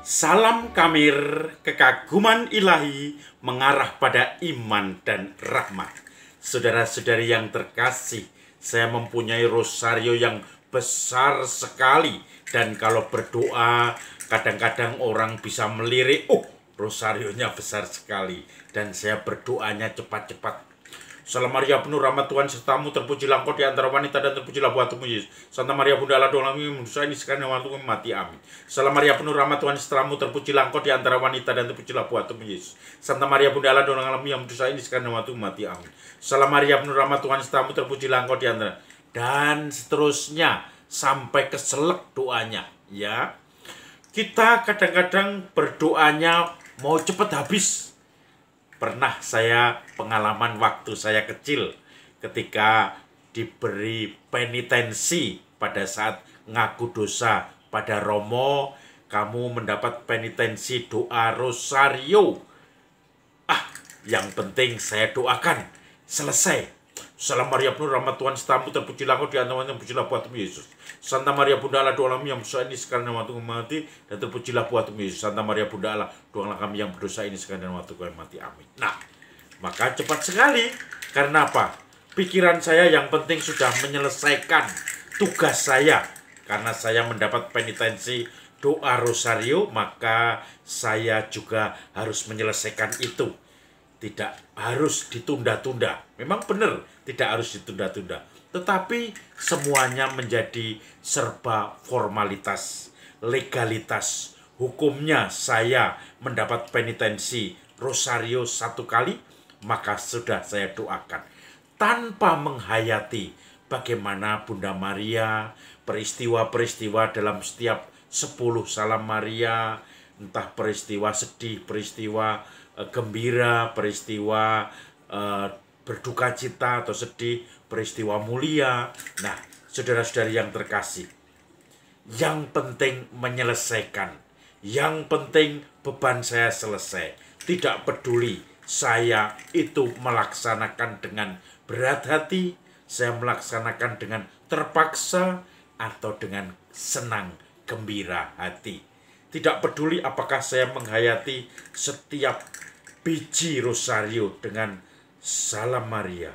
Salam Kamir, kekaguman ilahi mengarah pada iman dan rahmat. Saudara-saudari yang terkasih, saya mempunyai rosario yang besar sekali. Dan kalau berdoa, kadang-kadang orang bisa melirik, oh rosarionya besar sekali. Dan saya berdoanya cepat-cepat. Salam Maria penuh rahmat Tuhan sertamu, terpujilah engkau di antara wanita dan terpujilah buahmu Yesus. Santa Maria Bunda Allah doa kami dosa ini sekarang dan waktu kami mati. Amin. Salam Maria penuh rahmat Tuhan sertamu, terpujilah engkau di antara wanita dan terpujilah buahmu Yesus. Santa Maria Bunda Allah doa kami yang dosa ini sekarang dan waktu kami mati. Amin. Salam Maria penuh rahmat Tuhan sertamu, terpujilah engkau di antara, dan seterusnya sampai keselak doanya. Ya, kita kadang-kadang berdoanya mau cepat habis. Pernah saya pengalaman waktu saya kecil ketika diberi penitensi pada saat ngaku dosa pada Romo, kamu mendapat penitensi doa rosario. Yang penting saya doakan selesai. Salam Maria penuh rahmat Tuhan sertamu, terpujilah engkau di antara wanita, terpujilah buahmu Yesus. Santa Maria Bunda Allah doalah kami yang berdosa ini sekarang dan waktu kami mati, dan terpujilah buahmu Yesus. Santa Maria Bunda Allah doalah kami yang berdosa ini sekarang dan waktu kami mati. Amin. Nah, maka cepat sekali. Karena apa? Pikiran saya yang penting sudah menyelesaikan tugas saya. Karena saya mendapat penitensi doa rosario, maka saya juga harus menyelesaikan itu. Tidak harus ditunda-tunda. Memang benar tidak harus ditunda-tunda. Tetapi semuanya menjadi serba formalitas, legalitas. Hukumnya saya mendapat penitensi rosario 1 kali, maka sudah saya doakan. Tanpa menghayati bagaimana Bunda Maria, peristiwa-peristiwa dalam setiap 10 Salam Maria, entah peristiwa sedih, peristiwa gembira, peristiwa berduka cita atau sedih, peristiwa mulia. Nah, saudara-saudari yang terkasih, yang penting menyelesaikan, yang penting beban saya selesai. Tidak peduli saya itu melaksanakan dengan berat hati, saya melaksanakan dengan terpaksa atau dengan senang gembira hati. Tidak peduli apakah saya menghayati setiap biji rosario dengan Salam Maria,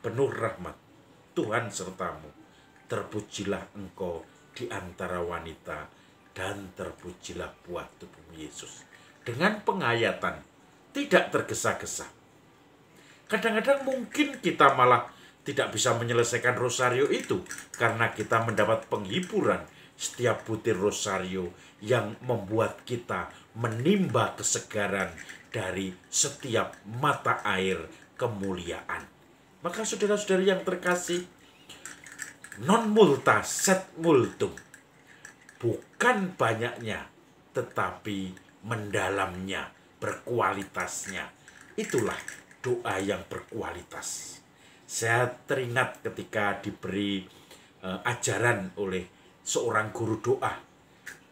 penuh rahmat, Tuhan sertamu, terpujilah engkau di antara wanita, dan terpujilah buah tubuhmu Yesus. Dengan penghayatan, tidak tergesa-gesa. Kadang-kadang mungkin kita malah tidak bisa menyelesaikan rosario itu, karena kita mendapat penghiburan setiap butir rosario yang membuat kita menimba kesegaran dari setiap mata air kemuliaan. Maka saudara-saudari yang terkasih, non multa sed multum. Bukan banyaknya, tetapi mendalamnya, berkualitasnya. Itulah doa yang berkualitas. Saya teringat ketika diberi ajaran oleh seorang guru doa.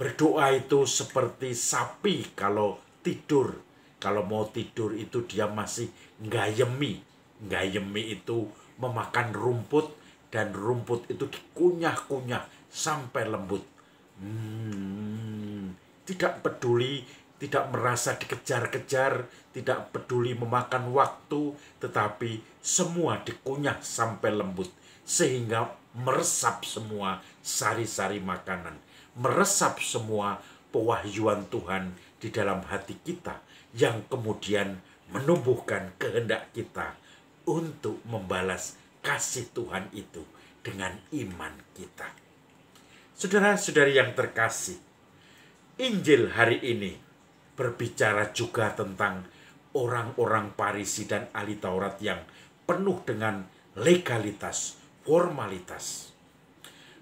Berdoa itu seperti sapi kalau tidur. Kalau mau tidur itu dia masih nggayemi. Nggayemi itu memakan rumput, dan rumput itu dikunyah-kunyah sampai lembut. Tidak peduli, tidak merasa dikejar-kejar, tidak peduli memakan waktu, tetapi semua dikunyah sampai lembut. Sehingga meresap semua sari-sari makanan. Meresap semua pewahyuan Tuhan di dalam hati kita, yang kemudian menumbuhkan kehendak kita untuk membalas kasih Tuhan itu dengan iman kita. Saudara-saudari yang terkasih, Injil hari ini berbicara juga tentang orang-orang Farisi dan ahli Taurat yang penuh dengan legalitas, formalitas.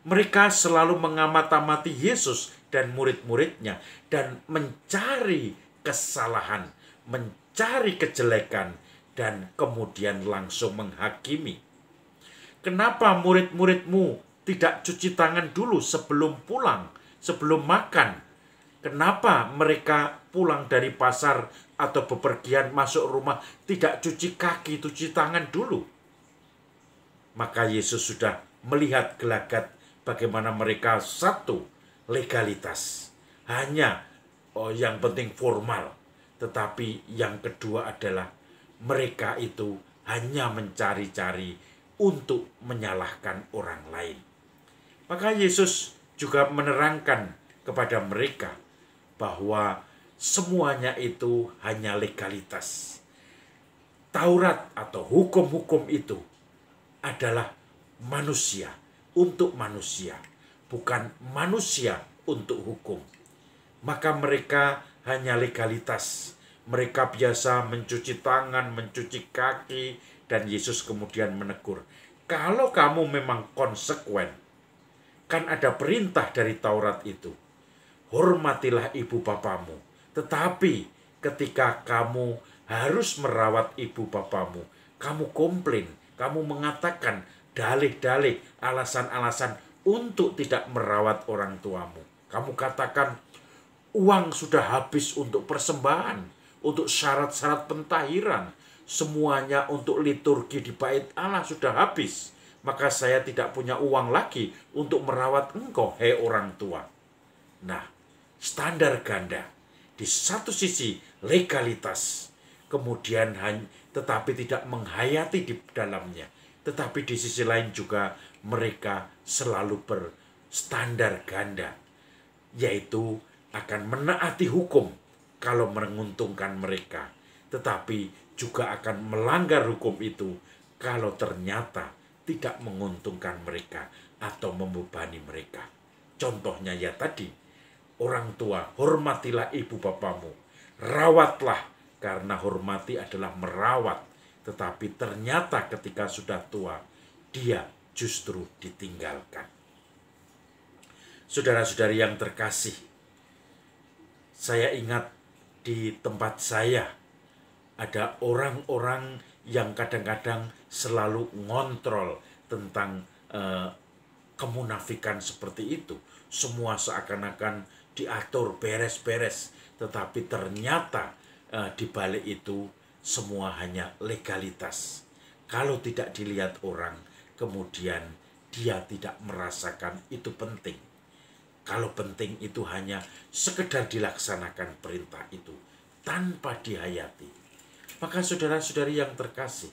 Mereka selalu mengamati Yesus dan murid-muridnya dan mencari kesalahan, mencari kejelekan, dan kemudian langsung menghakimi. Kenapa murid-muridmu tidak cuci tangan dulu sebelum pulang, sebelum makan? Kenapa mereka pulang dari pasar atau bepergian masuk rumah tidak cuci kaki, cuci tangan dulu? Maka Yesus sudah melihat gelagat bagaimana mereka satu legalitas. Hanya yang penting formal. Tetapi yang kedua adalah mereka itu hanya mencari-cari untuk menyalahkan orang lain. Maka Yesus juga menerangkan kepada mereka bahwa semuanya itu hanya legalitas. Taurat atau hukum-hukum itu adalah manusia untuk manusia, bukan manusia untuk hukum. Maka mereka hanya legalitas. Mereka biasa mencuci tangan, mencuci kaki, dan Yesus kemudian menegur, kalau kamu memang konsekuen, kan ada perintah dari Taurat itu, hormatilah ibu bapamu. Tetapi ketika kamu harus merawat ibu bapamu, kamu komplain, kamu mengatakan dalih-dalih, alasan-alasan untuk tidak merawat orang tuamu. Kamu katakan uang sudah habis untuk persembahan, untuk syarat-syarat pentahiran, semuanya untuk liturgi di bait Allah sudah habis. Maka saya tidak punya uang lagi untuk merawat engkau, hei orang tua. Nah, standar ganda. Di satu sisi legalitas, kemudian tetapi tidak menghayati di dalamnya. Tetapi di sisi lain juga mereka selalu berstandar ganda, yaitu akan menaati hukum kalau menguntungkan mereka, tetapi juga akan melanggar hukum itu kalau ternyata tidak menguntungkan mereka atau membebani mereka. Contohnya ya tadi, orang tua, hormatilah ibu bapamu, rawatlah, karena hormati adalah merawat. Tetapi ternyata ketika sudah tua, dia justru ditinggalkan. Saudara-saudari yang terkasih, saya ingat di tempat saya ada orang-orang yang kadang-kadang selalu ngontrol tentang kemunafikan seperti itu. Semua seakan-akan diatur beres-beres, tetapi ternyata di balik itu semua hanya legalitas. Kalau tidak dilihat orang, kemudian dia tidak merasakan itu penting. Kalau penting itu hanya sekedar dilaksanakan perintah itu tanpa dihayati. Maka saudara-saudari yang terkasih,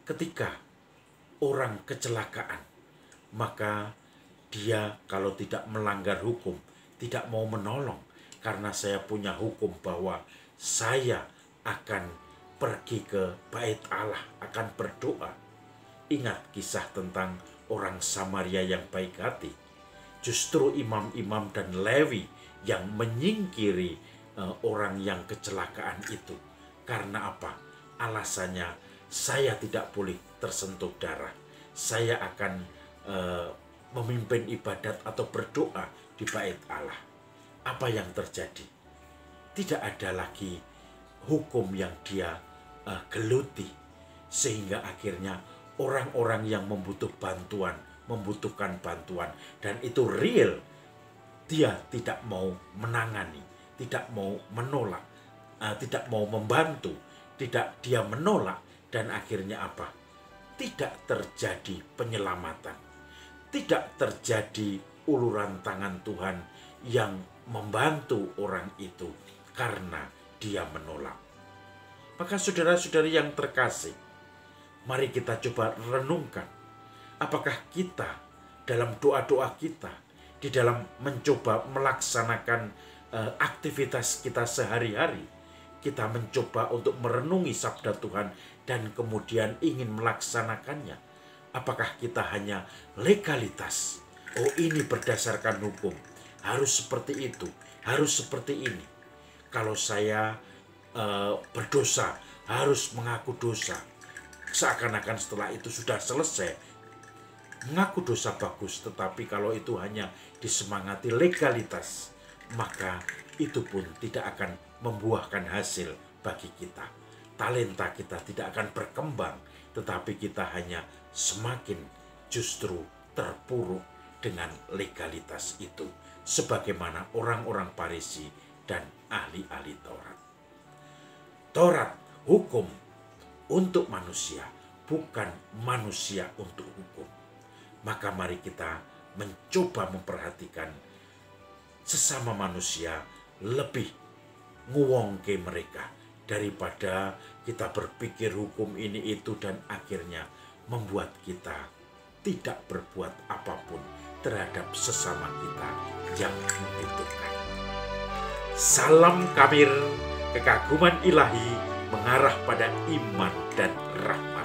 ketika orang kecelakaan, maka dia kalau tidak melanggar hukum, tidak mau menolong, karena saya punya hukum bahwa saya akan pergi ke bait Allah, akan berdoa. Ingat kisah tentang orang Samaria yang baik hati. Justru imam-imam dan Lewi yang menyingkiri orang yang kecelakaan itu. Karena apa? Alasannya, saya tidak boleh tersentuh darah. Saya akan memimpin ibadat atau berdoa di bait Allah. Apa yang terjadi? Tidak ada lagi hukum yang dia geluti, sehingga akhirnya orang-orang yang membutuhkan bantuan, dan itu real, dia tidak mau menangani, tidak mau menolak, tidak mau membantu, dia menolak, dan akhirnya apa? Tidak terjadi penyelamatan, tidak terjadi uluran tangan Tuhan yang membantu orang itu karena dia menolak. Maka saudara-saudari yang terkasih, mari kita coba renungkan, apakah kita dalam doa-doa kita, di dalam mencoba melaksanakan aktivitas kita sehari-hari, kita mencoba untuk merenungi sabda Tuhan dan kemudian ingin melaksanakannya. Apakah kita hanya legalitas? Oh, ini berdasarkan hukum, harus seperti itu, harus seperti ini. Kalau saya berdosa, harus mengaku dosa. Seakan-akan setelah itu sudah selesai. Mengaku dosa bagus, tetapi kalau itu hanya disemangati legalitas, maka itu pun tidak akan membuahkan hasil bagi kita. Talenta kita tidak akan berkembang, tetapi kita hanya semakin justru terpuruk dengan legalitas itu, sebagaimana orang-orang Farisi dan ahli-ahli Taurat. Taurat, hukum untuk manusia, bukan manusia untuk hukum. Maka mari kita mencoba memperhatikan sesama manusia lebih nguwongke mereka daripada kita berpikir hukum ini itu dan akhirnya membuat kita tidak berbuat apapun terhadap sesama kita yang membutuhkan. Salam Kamir, kekaguman ilahi mengarah pada iman dan rahmat.